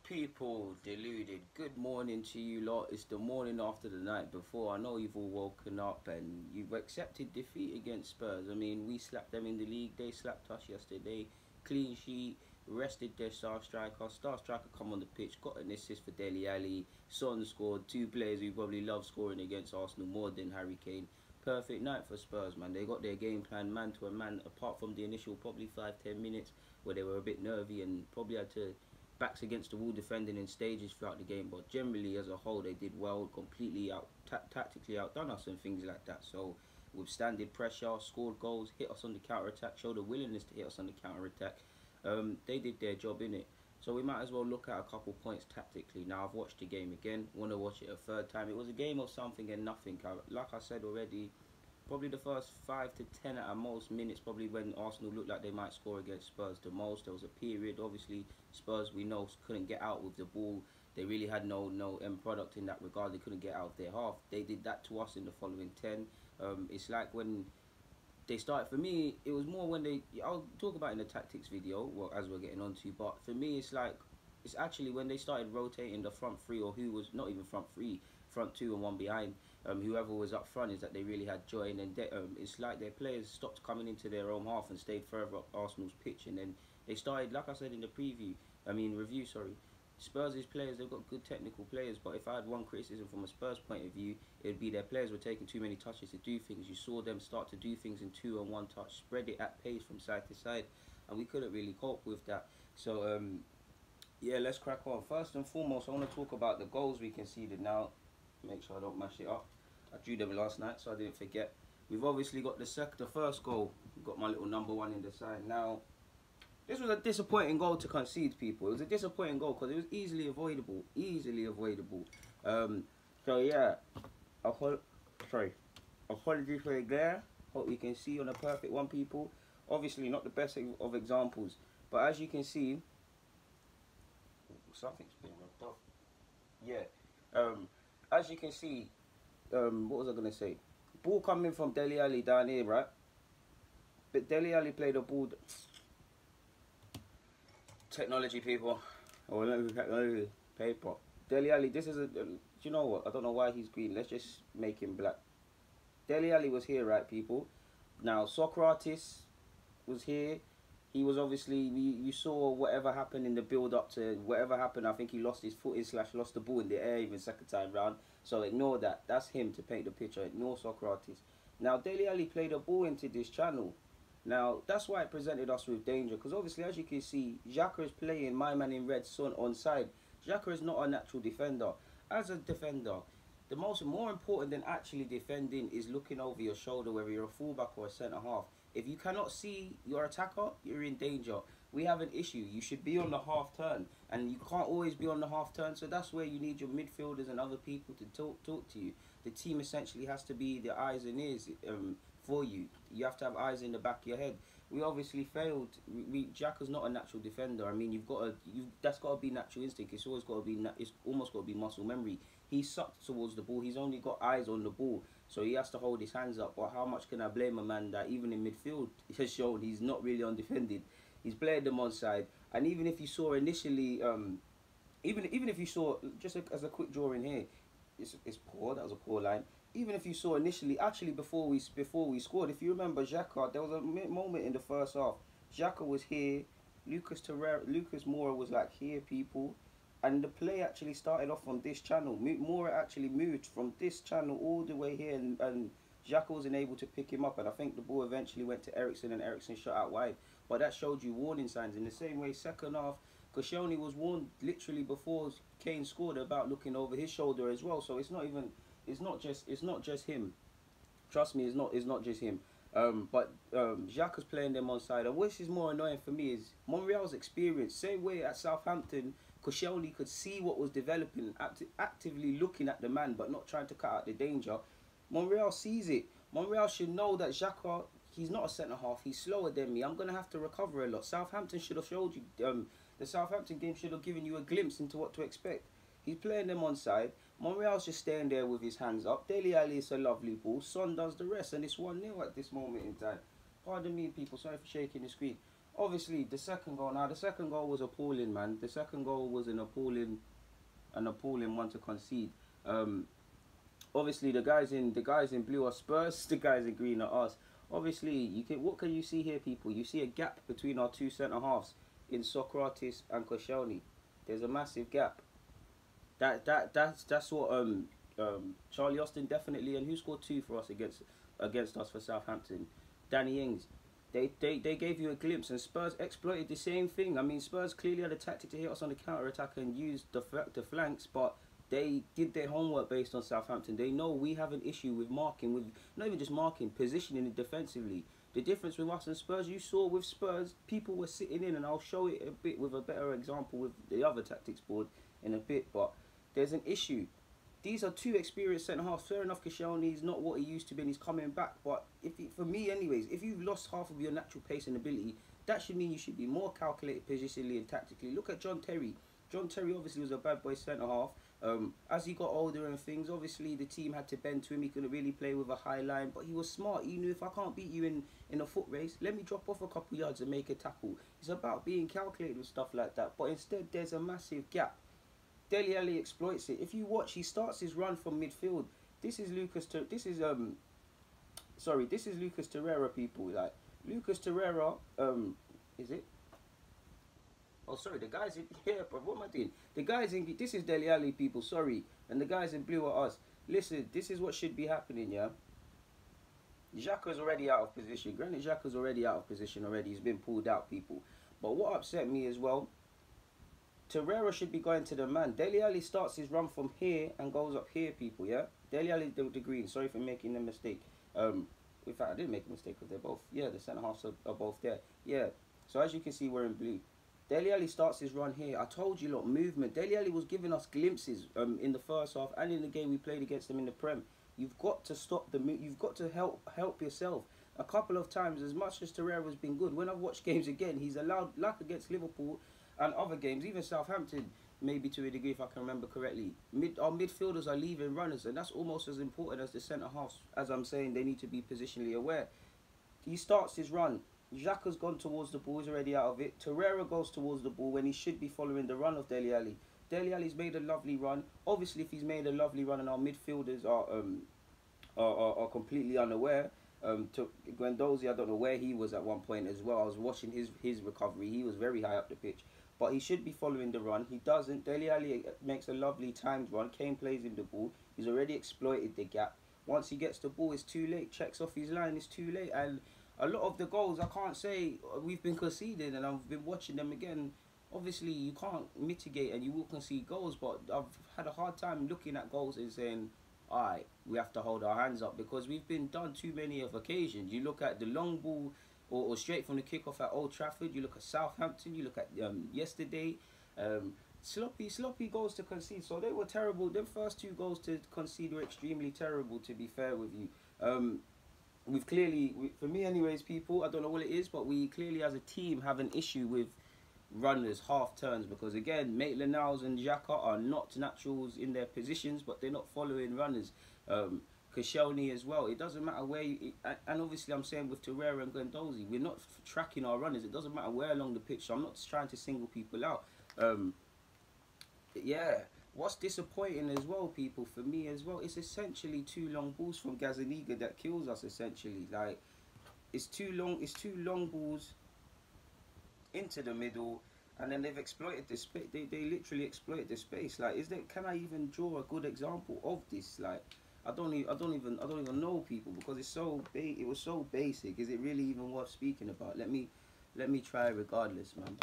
People deluded. Good morning to you lot. It's the morning after the night before. I know you've all woken up and you've accepted defeat against Spurs. I mean, we slapped them in the league. They slapped us yesterday. Clean sheet. Rested their star striker. Star striker come on the pitch. Got an assist for Dele Alli. Son scored. Two players who probably love scoring against Arsenal more than Harry Kane. Perfect night for Spurs, man. They got their game plan man to a man, apart from the initial probably 5-10 minutes where they were a bit nervy and probably had to backs against the wall defending in stages throughout the game, but generally as a whole they did well, completely tactically outdone us and things like that. So withstanded pressure, scored goals, hit us on the counter attack, showed a willingness to hit us on the counter attack. They did their job in it. So we might as well look at a couple points tactically. Now I've watched the game again, want to watch it a third time. It was a game of something and nothing. Like I said already, probably the first 5 to 10 at most minutes, probably when Arsenal looked like they might score against Spurs the most. There was a period, obviously, Spurs, we know, couldn't get out with the ball. They really had no end product in that regard. They couldn't get out of their half. They did that to us in the following 10. It's like when they started, for me, it was more when they, I'll talk about in the tactics video, well, as we're getting on to, but for me, it's like, it's actually when they started rotating the front three, or who was not even front three, front two and one behind, whoever was up front, is that they really had joy. And then it's like their players stopped coming into their own half and stayed further up Arsenal's pitch. And then they started, like I said in the review, sorry, Spurs' players, they've got good technical players, but if I had one criticism from a Spurs point of view, it would be their players were taking too many touches to do things. You saw them start to do things in 2 and 1 touch, spread it at pace from side to side, and we couldn't really cope with that. So yeah, let's crack on. First and foremost, I want to talk about the goals we conceded now. Make sure I don't mash it up. I drew them last night, so I didn't forget. We've obviously got the first goal. We've got my little number 1 in the side. Now, this was a disappointing goal to concede, people. It was a disappointing goal because it was easily avoidable. Easily avoidable. So, yeah. Apologies for the glare. Hope you can see on a perfect one, people. Obviously, not the best of examples. But as you can see, something's been rubbed off. Yeah. As you can see, what was I going to say? Ball coming from Dele Alli down here, right? But Dele Alli played a ball. Technology, people. Or technology, paper. Dele Alli, this is a. Do you know what? I don't know why he's green. Let's just make him black. Dele Alli was here, right, people? Now, Socrates was here. He was obviously, you saw whatever happened in the build-up to whatever happened. I think he lost his footing / lost the ball in the air even second time round. So ignore that. That's him to paint the picture. Ignore Socrates. Now, Dele Alli played a ball into this channel. Now, that's why it presented us with danger. Because obviously, as you can see, Xhaka is playing my man in red, Son, on side. Xhaka is not a natural defender. As a defender, the more important than actually defending is looking over your shoulder, whether you're a fullback or a centre-half. If you cannot see your attacker, you're in danger. We have an issue. You should be on the half turn, and you can't always be on the half turn. So that's where you need your midfielders and other people to talk to you. The team essentially has to be the eyes and ears for you. You have to have eyes in the back of your head. We obviously failed. Xhaka's not a natural defender. I mean, that's got to be natural instinct. It's always got to be. It's almost got to be muscle memory. He sucked towards the ball. He's only got eyes on the ball, so he has to hold his hands up. But how much can I blame a man that even in midfield has shown he's not really undefended? He's played them on side, and even if you saw initially, even if you saw just as a quick draw in here, it's poor. That was a poor line. Even if you saw initially, actually before we scored, if you remember Xhaka, there was a moment in the first half. Xhaka was here, Lucas Moura was like here, people, and the play actually started off on this channel. Moura actually moved from this channel all the way here, and Xhaka wasn't able to pick him up, and I think the ball eventually went to Eriksen, and Eriksen shot out wide. But that showed you warning signs. In the same way, second half, Koscielny was warned literally before Kane scored about looking over his shoulder as well. So it's not just him. Trust me, it's not just him. But Xhaka's playing them on side. And what is more annoying for me is Monreal's experience. Same way at Southampton, Koscielny could see what was developing, actively looking at the man, but not trying to cut out the danger. Monreal sees it. Monreal should know that Xhaka, he's not a centre-half. He's slower than me. I'm going to have to recover a lot. Southampton should have showed you, the Southampton game should have given you a glimpse into what to expect. He's playing them on side. Monreal's just staying there with his hands up. Dele Alli is a lovely ball. Son does the rest, and it's 1-0 at this moment in time. Pardon me, people. Sorry for shaking the screen. Obviously, the second goal. Now, the second goal was appalling, man. The second goal was an appalling one to concede. Obviously, the guys in blue are Spurs. The guys in green are us. Obviously, what can you see here, people? You see a gap between our two centre halves in Socrates and Koscielny. There's a massive gap. That's what Charlie Austin definitely, and who scored two for us against us for Southampton, Danny Ings. They gave you a glimpse, and Spurs exploited the same thing. I mean, Spurs clearly had a tactic to hit us on the counter attack and use the flanks, but they did their homework based on Southampton. They know we have an issue with marking, with not even just marking, positioning it defensively. The difference with us and Spurs, you saw with Spurs, people were sitting in, and I'll show it a bit with a better example with the other tactics board in a bit, but there's an issue. These are two experienced centre halves. Fair enough, Koscielny's not what he used to be and he's coming back. But for me, anyways, if you've lost half of your natural pace and ability, that should mean you should be more calculated positionally and tactically. Look at John Terry. John Terry obviously was a bad boy centre half. As he got older and things, obviously the team had to bend to him. He couldn't really play with a high line, but he was smart. He knew, if I can't beat you in a foot race, let me drop off a couple of yards and make a tackle. It's about being calculated with stuff like that. But instead, there's a massive gap. Dele Alli exploits it. If you watch, he starts his run from midfield. This is Lucas Torreira, people. Like, Lucas Torreira, is it? Oh, sorry, the guys in here, but what am I doing? The guys in, this is Dele Alli, people, sorry. And the guys in blue are us. Listen, this is what should be happening, yeah? Xhaka's already out of position. Granted, Xhaka's already out of position already. He's been pulled out, people. But what upset me as well, Torreira should be going to the man. Dele Alli starts his run from here and goes up here, people, yeah? Dele Alli, the green. Sorry for making a mistake. In fact, I didn't make a mistake because they're both, yeah, the centre-halves are both there. Yeah, so as you can see, we're in blue. Dele Alli starts his run here. I told you, look, movement. Dele Alli was giving us glimpses in the first half and in the game we played against them in the Prem. You've got to stop the move. You've got to help yourself. A couple of times, as much as Torreira's been good, when I've watched games again, he's allowed, like against Liverpool, and other games, even Southampton, maybe to a degree if I can remember correctly. Our midfielders are leaving runners, and that's almost as important as the centre-halves. As I'm saying, they need to be positionally aware. He starts his run. Xhaka's gone towards the ball, he's already out of it. Torreira goes towards the ball when he should be following the run of Dele Alli. Dele Alli's made a lovely run. Obviously, if he's made a lovely run and our midfielders are completely unaware, to Guendouzi, I don't know where he was at one point as well. I was watching his recovery. He was very high up the pitch. But he should be following the run. He doesn't. Dele Alli makes a lovely timed run. Kane plays him the ball. He's already exploited the gap. Once he gets the ball, it's too late. Checks off his line, it's too late. And a lot of the goals, I can't say we've been conceding, and I've been watching them again. Obviously, you can't mitigate and you will concede goals, but I've had a hard time looking at goals and saying, alright, we have to hold our hands up, because we've been done too many of occasions. You look at the long ball, or straight from the kickoff at Old Trafford. You look at Southampton. You look at yesterday. Sloppy goals to concede. So they were terrible. Them first two goals to concede were extremely terrible, to be fair with you. We've clearly, for me anyways, people, I don't know what it is, but we clearly as a team have an issue with runners, half turns, because again, Maitland-Niles and Xhaka are not naturals in their positions, but they're not following runners. Koscielny as well. It doesn't matter where you, and obviously I'm saying with Torreira and Guendouzi, we're not tracking our runners. It doesn't matter where along the pitch. So I'm not trying to single people out. Yeah, what's disappointing as well, people, for me as well, it's essentially two long balls from Gazzaniga that kills us. Essentially, like it's two long balls into the middle, and then they've exploited the space. They literally exploited the space. Like, can I even draw a good example of this? Like, I don't even know, people, because it was so basic. Is it really even worth speaking about? Let me try regardless, man.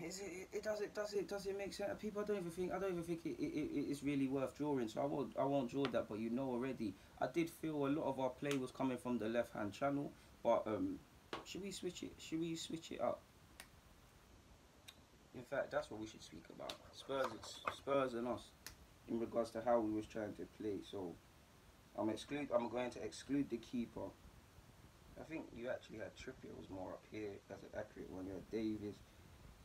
Does it make sense? People, I don't even think it's really worth drawing. So I won't draw that. But you know already, I did feel a lot of our play was coming from the left hand channel. But should we switch it? Should we switch it up? In fact, that's what we should speak about. Spurs and us, in regards to how we was trying to play. So I'm going to exclude the keeper. I think you actually had Trippier was more up here. That's an accurate one. You had Davis.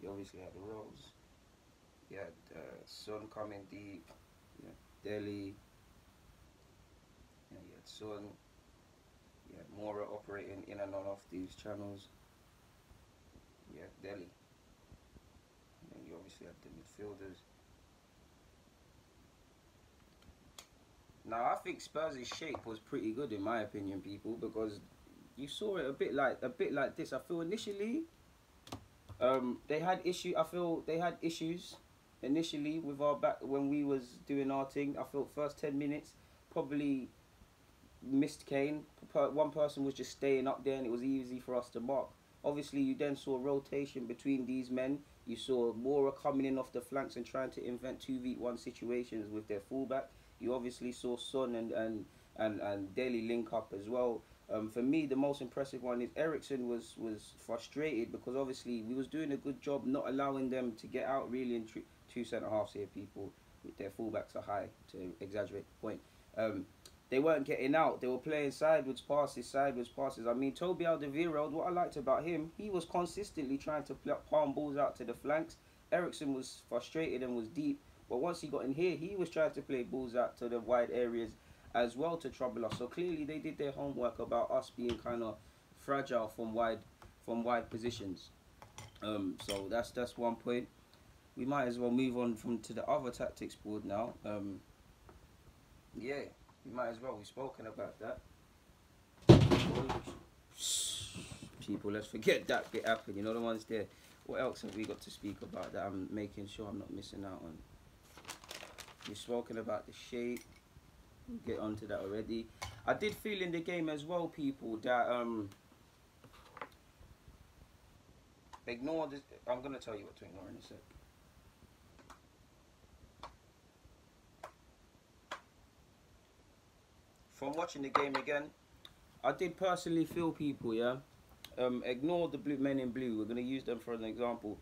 You obviously had Rose. You had Son coming deep. You had Dele. Yeah, you had Son. You Yeah, Mora operating in and on off these channels. Yeah, Delhi. And then you obviously have the midfielders. Now I think Spurs' shape was pretty good in my opinion, people, because you saw it a bit like this. I feel initially, they had issue. I feel they had issues initially with our back when we was doing our thing. I felt first 10 minutes probably missed Kane. One person was just staying up there, and it was easy for us to mark. Obviously, you then saw rotation between these men. You saw Mora coming in off the flanks and trying to invent 2v1 situations with their fullback. You obviously saw Son and Dele link up as well. For me, the most impressive one is Ericsson was frustrated because obviously we was doing a good job not allowing them to get out really in two centre halves here, people, with their fullbacks are high, to exaggerate the point. They weren't getting out. They were playing sideways passes. I mean, Toby Alderweireld, what I liked about him, he was consistently trying to palm balls out to the flanks. Ericsson was frustrated and was deep. But once he got in here, he was trying to play balls out to the wide areas as well to trouble us. So clearly they did their homework about us being kind of fragile from wide positions. So that's one point. We might as well move on to the other tactics board now. Yeah. We might as well. We've spoken about that. People, let's forget that bit happened. You know the ones there. What else have we got to speak about that I'm making sure I'm not missing out on? We've spoken about the shape. We'll get onto that already. I did feel in the game as well, people, that ignore this. I'm gonna tell you what to ignore in a sec. From watching the game again, I did personally feel, people, yeah, ignore the men in blue. We're going to use them for an example.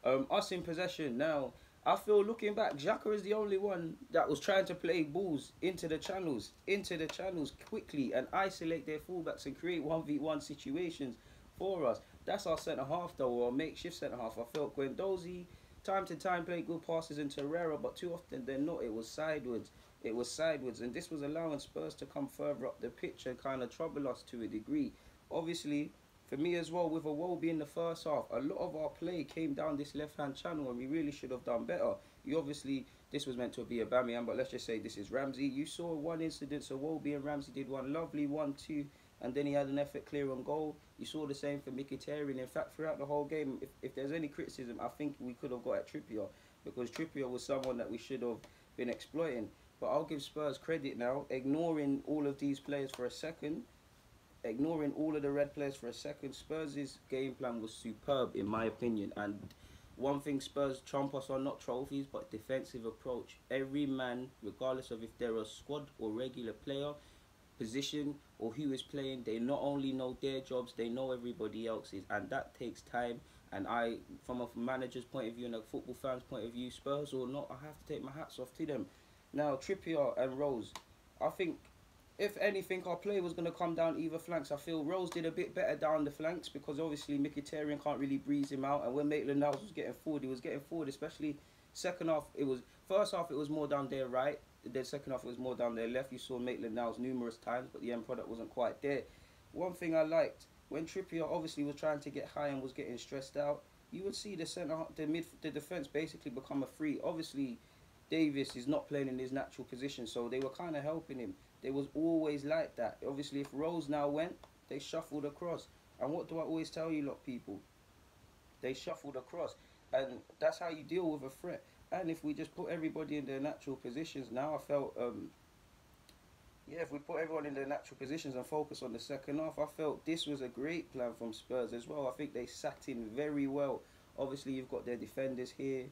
Us in possession now, I feel looking back, Xhaka is the only one that was trying to play balls into the channels quickly and isolate their fullbacks and create 1v1 situations for us. That's our centre-half though, or makeshift centre-half. I felt Guendouzi, time to time, played good passes into Herrera, but too often than not, it was sideways. And this was allowing Spurs to come further up the pitch and kind of trouble us to a degree. Obviously, for me as well, with Iwobi in the first half, a lot of our play came down this left-hand channel and we really should have done better. This was meant to be Aubameyang, but let's just say this is Ramsey. You saw one incident, so Iwobi and Ramsey did one lovely 1-2, and then he had an effort clear on goal. You saw the same for Mkhitaryan. In fact, throughout the whole game, if there's any criticism, I think we could have got at Trippier, because Trippier was someone that we should have been exploiting. But I'll give Spurs credit now, ignoring all of these players for a second, ignoring all of the red players for a second. Spurs' game plan was superb, in my opinion. And one thing Spurs trump us on, not trophies, but defensive approach. Every man, regardless of if they're a squad or regular player, position or who is playing, they not only know their jobs, they know everybody else's. And that takes time. And from a manager's point of view and a football fan's point of view, Spurs or not, I have to take my hats off to them. Now, Trippier and Rose, I think, if anything, our play was going to come down either flanks. I feel Rose did a bit better down the flanks because obviously Mkhitaryan can't really breeze him out. And when Maitland-Niles was getting forward, he was getting forward, especially second half. First half, it was more down their right. The second half, it was more down their left. You saw Maitland-Niles numerous times, but the end product wasn't quite there. One thing I liked, when Trippier obviously was trying to get high and was getting stressed out, you would see the defense basically become a free. Obviously, Davis is not playing in his natural position, so they were kind of helping him. They was always like that. Obviously, if Rose now went, they shuffled across. And what do I always tell you lot, people? They shuffled across. And that's how you deal with a threat. And if we just put everybody in their natural positions, now I felt, if we put everyone in their natural positions and focus on the second half, I felt this was a great plan from Spurs as well. I think they sat in very well. Obviously, you've got their defenders here.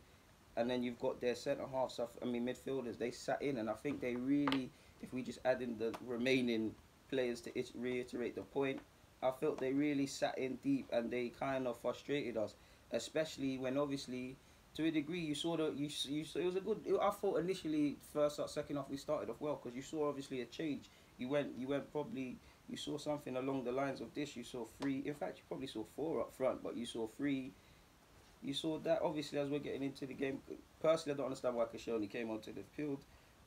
And then you've got their centre-halves, midfielders. They sat in, and I think they really, if we just add in the remaining players to reiterate the point, I felt they really sat in deep and they kind of frustrated us, especially when obviously, to a degree, you saw it was a good. I thought initially first half, second half we started off well because you saw obviously a change. You saw something along the lines of this. You saw three. In fact, you probably saw four up front, but you saw three. You saw that, obviously, as we're getting into the game. Personally, I don't understand why Koscielny came onto the field.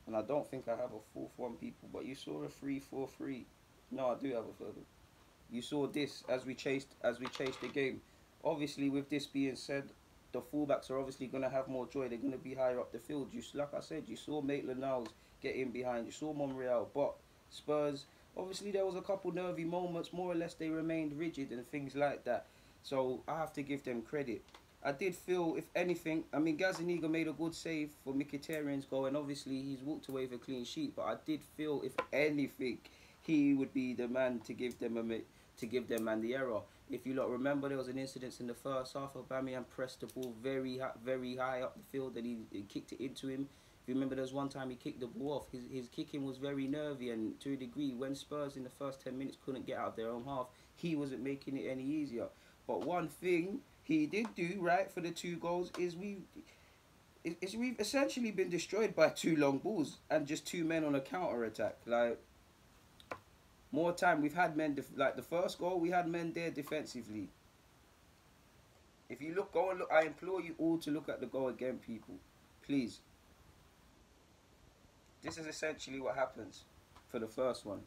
And I don't think I have a 4-1 people. But you saw a 3-4-3. No, I do have a third. You saw this as we chased the game. Obviously, with this being said, the fullbacks are obviously going to have more joy. They're going to be higher up the field. Like I said, you saw Maitland-Niles get in behind. You saw Monreal, but Spurs. Obviously, there was a couple nervy moments. More or less, they remained rigid and things like that. So I have to give them credit. I did feel, if anything, I mean, Gazaniga made a good save for Mkhitaryan's goal, and obviously he's walked away with a clean sheet. But I did feel, if anything, he would be the man to give them the error. If you lot remember, there was an incident in the first half. Aubameyang pressed the ball very high up the field, and he kicked it into him. If you remember, there was one time he kicked the ball off. His kicking was very nervy, and to a degree, when Spurs in the first 10 minutes couldn't get out of their own half, he wasn't making it any easier. But one thing he did do right for the 2 goals is we've essentially been destroyed by 2 long balls and just 2 men on a counter attack. Like, more time we've had men like the first goal, we had men there defensively. If you go and look, I implore you all to look at the goal again, people, please. This is essentially what happens for the first one.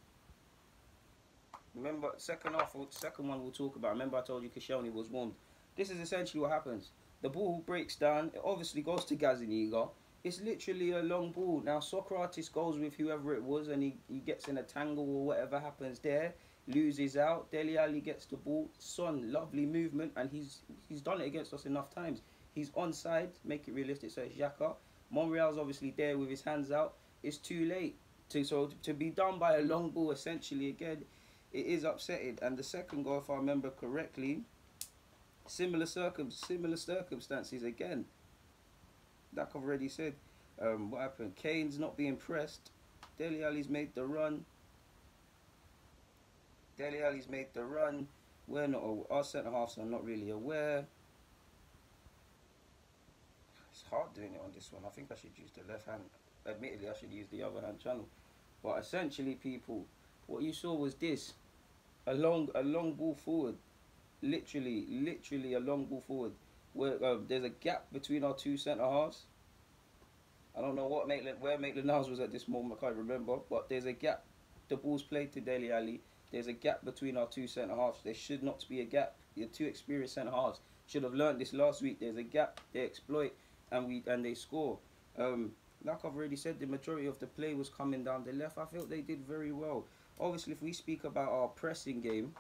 Remember, second one we'll talk about. Remember, I told you Koscielny was warmed. This is essentially what happens. The ball breaks down. It obviously goes to Gazaniga. It's literally a long ball. Now, Socrates goes with whoever it was, and he gets in a tangle or whatever happens there. Loses out. Dele Alli gets the ball. Son, lovely movement, and he's done it against us enough times. He's onside. Make it realistic, so it's Xhaka. Monreal's obviously there with his hands out. It's too late. To be done by a long ball, essentially, again, it is upsetting. And the second goal, if I remember correctly, similar circumstances again. Like I've already said, what happened? Kane's not being pressed. Dele Alli's made the run. We're not. Our centre halves are not really aware. It's hard doing it on this one. I think I should use the left hand. Admittedly, I should use the other hand channel. But essentially, people, what you saw was this: a long ball forward. Literally a long ball forward. Where there's a gap between our 2 centre halves. I don't know where Maitland-Niles was at this moment. I can't remember. But there's a gap. The ball's played to Dele Alli. There's a gap between our 2 centre halves. There should not be a gap. Your 2 experienced centre halves should have learned this last week. There's a gap. They exploit and they score. Like I've already said, the majority of the play was coming down the left. I felt they did very well. Obviously, if we speak about our pressing game,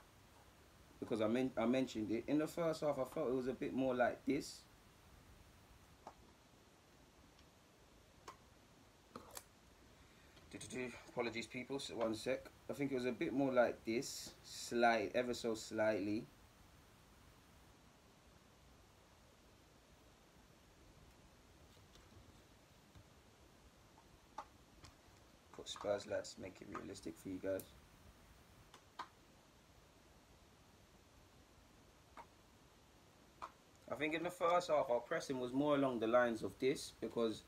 because I mentioned it, in the first half, I felt it was a bit more like this. Apologies, people. So 1 sec. I think it was a bit more like this, ever so slightly. Put Spurs, lads, make it realistic for you guys. I think in the first half, our pressing was more along the lines of this, because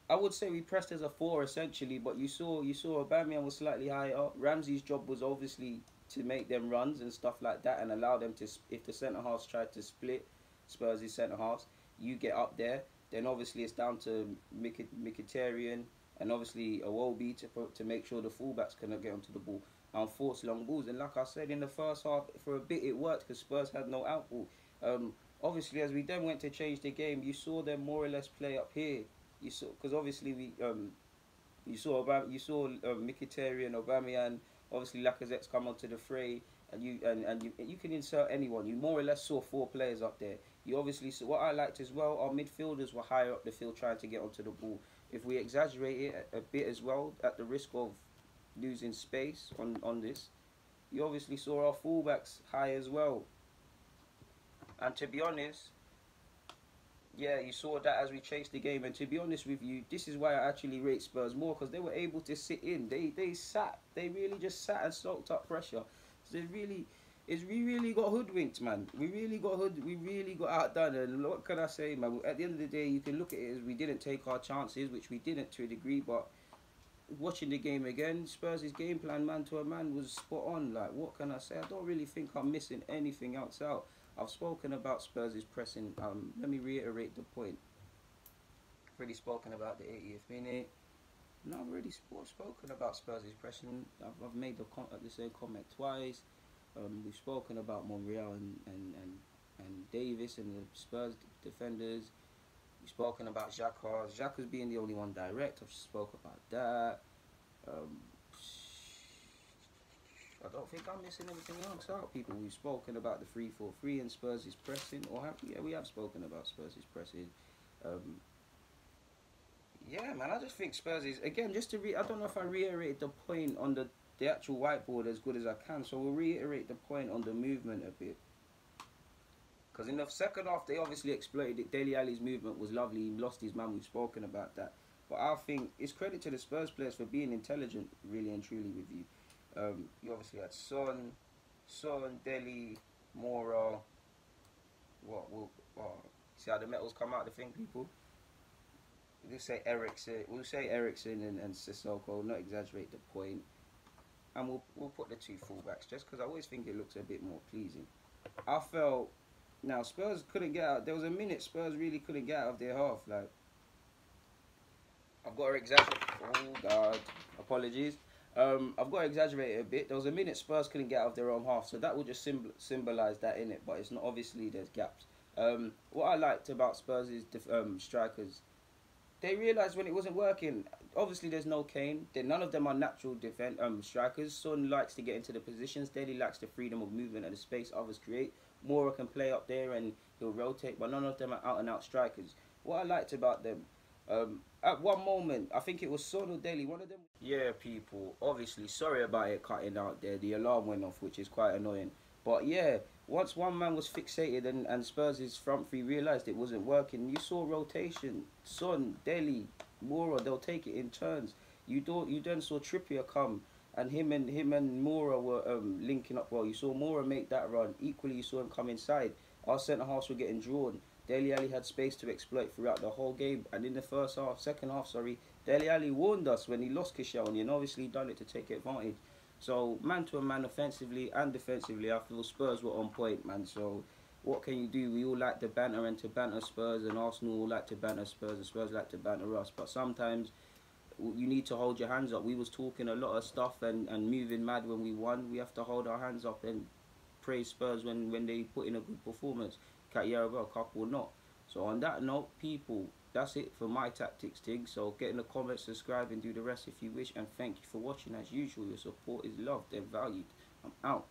I would say we pressed as a 4 essentially, but you saw Aubameyang was slightly higher up. Ramsey's job was obviously to make them runs and stuff like that, and allow them to, if the centre halves tried to split Spurs' centre halves, you get up there. Then obviously it's down to Mkhitaryan and obviously Iwobi to make sure the fullbacks cannot get onto the ball and force long balls. And like I said, in the first half, for a bit it worked because Spurs had no outball. Obviously, as we then went to change the game, you saw them more or less play up here. You saw, because obviously you saw Mkhitaryan, Aubameyang, obviously Lacazette's come onto the fray, and you can insert anyone. You more or less saw 4 players up there. You obviously saw, what I liked as well, our midfielders were higher up the field trying to get onto the ball. If we exaggerate it a bit as well, at the risk of losing space on this, you obviously saw our fullbacks high as well. And to be honest, yeah, you saw that as we chased the game. And to be honest with you, this is why I actually rate Spurs more, because they were able to sit in. They sat. They really just sat and soaked up pressure. So we really got hoodwinked, man. We really got outdone. And what can I say, man? At the end of the day, you can look at it as we didn't take our chances, which we didn't to a degree. But watching the game again, Spurs' game plan, man to a man, was spot on. Like, what can I say? I don't really think I'm missing anything else out. I've spoken about Spurs' pressing. Let me reiterate the point. I've already spoken about the 80th minute. No, I've already spoken about Spurs' pressing. I've made the same comment twice. We've spoken about Monreal and Davis and the Spurs defenders. We've spoken about Xhaka. Xhaka's being the only one direct. I've spoke about that. Um, I don't think I'm missing anything else out, people. We've spoken about the 3-4-3 and Spurs is pressing. Or have we? Yeah, we have spoken about Spurs is pressing. Um, yeah, man, I just think Spurs is, again, just to I don't know if I reiterate the point on the actual whiteboard as good as I can, so we'll reiterate the point on the movement a bit. Because in the second half, they obviously exploited it. Dele Alli's movement was lovely. He lost his man. We've spoken about that. But I think it's credit to the Spurs players for being intelligent, really and truly, with you. You obviously had Son, Dele, Mora. See how the metals come out, the thing, people? We'll say Ericsson and Sissoko, not exaggerate the point. And we'll put the two fullbacks just because I always think it looks a bit more pleasing. I felt, now Spurs couldn't get out. There was a minute Spurs really couldn't get out of their half. Like, I've got to exaggerate. Oh God, apologies. I've got to exaggerate it a bit. There was a minute Spurs couldn't get out of their own half, so that will just symbolise that in it. But it's not, obviously there's gaps. What I liked about Spurs is strikers. They realised when it wasn't working. Obviously, there's no Kane. None of them are natural strikers. Son likes to get into the positions. Dele likes the freedom of movement and the space others create. Mora can play up there and he'll rotate, but none of them are out-and-out strikers. What I liked about them, at one moment, I think it was Son or Dele, one of them. Yeah, people, obviously, sorry about it cutting out there. The alarm went off, which is quite annoying. But yeah, once one man was fixated and Spurs' front three realised it wasn't working, you saw rotation. Son, Dele, Mora, they'll take it in turns. You then saw Trippier come, and him and Mora were linking up well. You saw Mora make that run. Equally, you saw him come inside. Our centre halves were getting drawn. Dele Alli had space to exploit throughout the whole game, and in the second half, Dele Alli warned us when he lost Koscielny, and obviously done it to take advantage. So, man to a man, offensively and defensively, I feel Spurs were on point, man. So, what can you do? We all like to banter and to banter Spurs, and Arsenal all like to banter Spurs, and Spurs like to banter us. But sometimes you need to hold your hands up. We was talking a lot of stuff and moving mad when we won. We have to hold our hands up and praise Spurs when they put in a good performance. Carabao Cup or not. So on that note, people, that's it for my tactics thing. So get in the comments, subscribe and do the rest if you wish. And thank you for watching. As usual, your support is loved and valued. I'm out.